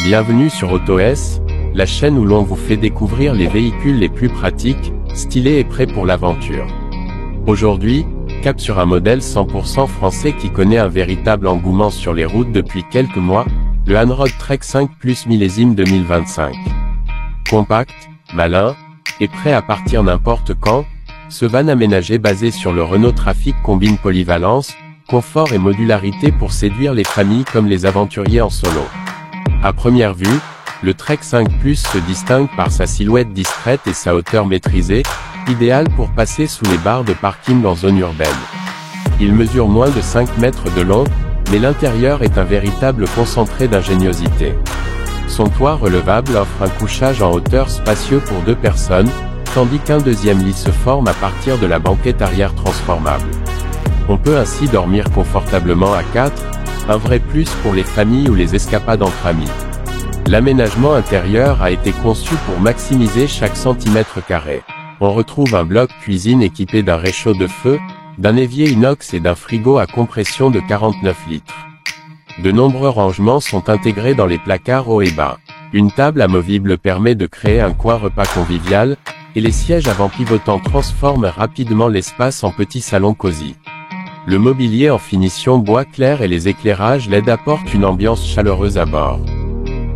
Bienvenue sur AutoS, la chaîne où l'on vous fait découvrir les véhicules les plus pratiques, stylés et prêts pour l'aventure. Aujourd'hui, cap sur un modèle 100% français qui connaît un véritable engouement sur les routes depuis quelques mois, le Anrod Trek 5 Plus millésime 2025. Compact, malin, et prêt à partir n'importe quand, ce van aménagé basé sur le Renault Trafic combine polyvalence, confort et modularité pour séduire les familles comme les aventuriers en solo. À première vue, le Trek 5 Plus se distingue par sa silhouette discrète et sa hauteur maîtrisée, idéale pour passer sous les barres de parking en zone urbaine. Il mesure moins de 5 mètres de long, mais l'intérieur est un véritable concentré d'ingéniosité. Son toit relevable offre un couchage en hauteur spacieux pour 2 personnes, tandis qu'un deuxième lit se forme à partir de la banquette arrière transformable. On peut ainsi dormir confortablement à 4, un vrai plus pour les familles ou les escapades entre amis. L'aménagement intérieur a été conçu pour maximiser chaque centimètre carré. On retrouve un bloc cuisine équipé d'un réchaud de feu, d'un évier inox et d'un frigo à compression de 49 litres. De nombreux rangements sont intégrés dans les placards haut et bas. Une table amovible permet de créer un coin repas convivial, et les sièges avant pivotants transforment rapidement l'espace en petit salon cosy. Le mobilier en finition bois clair et les éclairages LED apportent une ambiance chaleureuse à bord.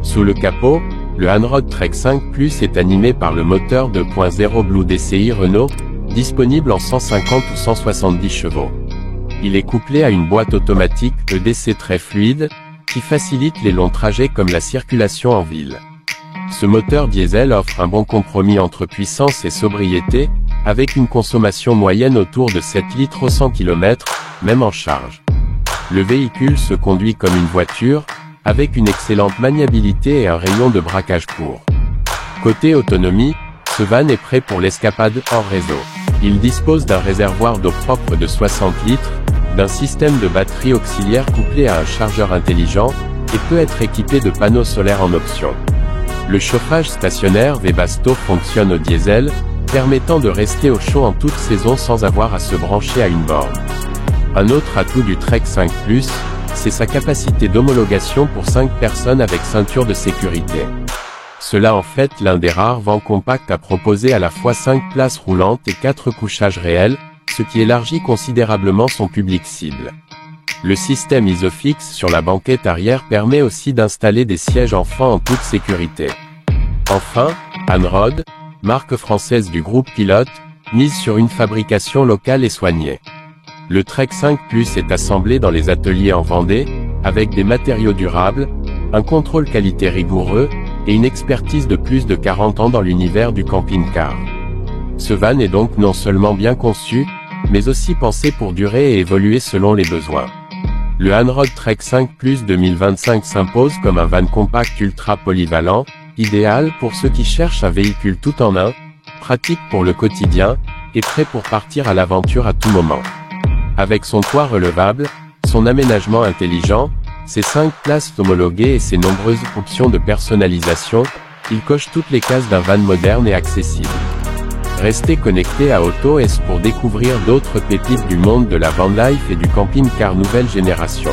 Sous le capot, le Anrod Trek 5 Plus est animé par le moteur 2.0 Blue DCI Renault, disponible en 150 ou 170 chevaux. Il est couplé à une boîte automatique EDC très fluide, qui facilite les longs trajets comme la circulation en ville. Ce moteur diesel offre un bon compromis entre puissance et sobriété, avec une consommation moyenne autour de 7 litres au 100 km, même en charge. Le véhicule se conduit comme une voiture, avec une excellente maniabilité et un rayon de braquage court. Côté autonomie, ce van est prêt pour l'escapade hors réseau. Il dispose d'un réservoir d'eau propre de 60 litres, d'un système de batterie auxiliaire couplé à un chargeur intelligent, et peut être équipé de panneaux solaires en option. Le chauffage stationnaire Webasto fonctionne au diesel, permettant de rester au chaud en toute saison sans avoir à se brancher à une borne. Un autre atout du Trek 5 Plus, c'est sa capacité d'homologation pour 5 personnes avec ceinture de sécurité. Cela en fait l'un des rares vans compacts à proposer à la fois 5 places roulantes et 4 couchages réels, ce qui élargit considérablement son public cible. Le système Isofix sur la banquette arrière permet aussi d'installer des sièges enfants en toute sécurité. Enfin, Anrod, marque française du groupe Pilote, mise sur une fabrication locale et soignée. Le Trek 5 Plus est assemblé dans les ateliers en Vendée, avec des matériaux durables, un contrôle qualité rigoureux, et une expertise de plus de 40 ans dans l'univers du camping-car. Ce van est donc non seulement bien conçu, mais aussi pensé pour durer et évoluer selon les besoins. Le Anrod Trek 5 Plus 2025 s'impose comme un van compact ultra polyvalent, idéal pour ceux qui cherchent un véhicule tout en un, pratique pour le quotidien, et prêt pour partir à l'aventure à tout moment. Avec son toit relevable, son aménagement intelligent, ses 5 places homologuées et ses nombreuses options de personnalisation, il coche toutes les cases d'un van moderne et accessible. Restez connectés à AutoS pour découvrir d'autres pépites du monde de la van life et du camping-car nouvelle génération.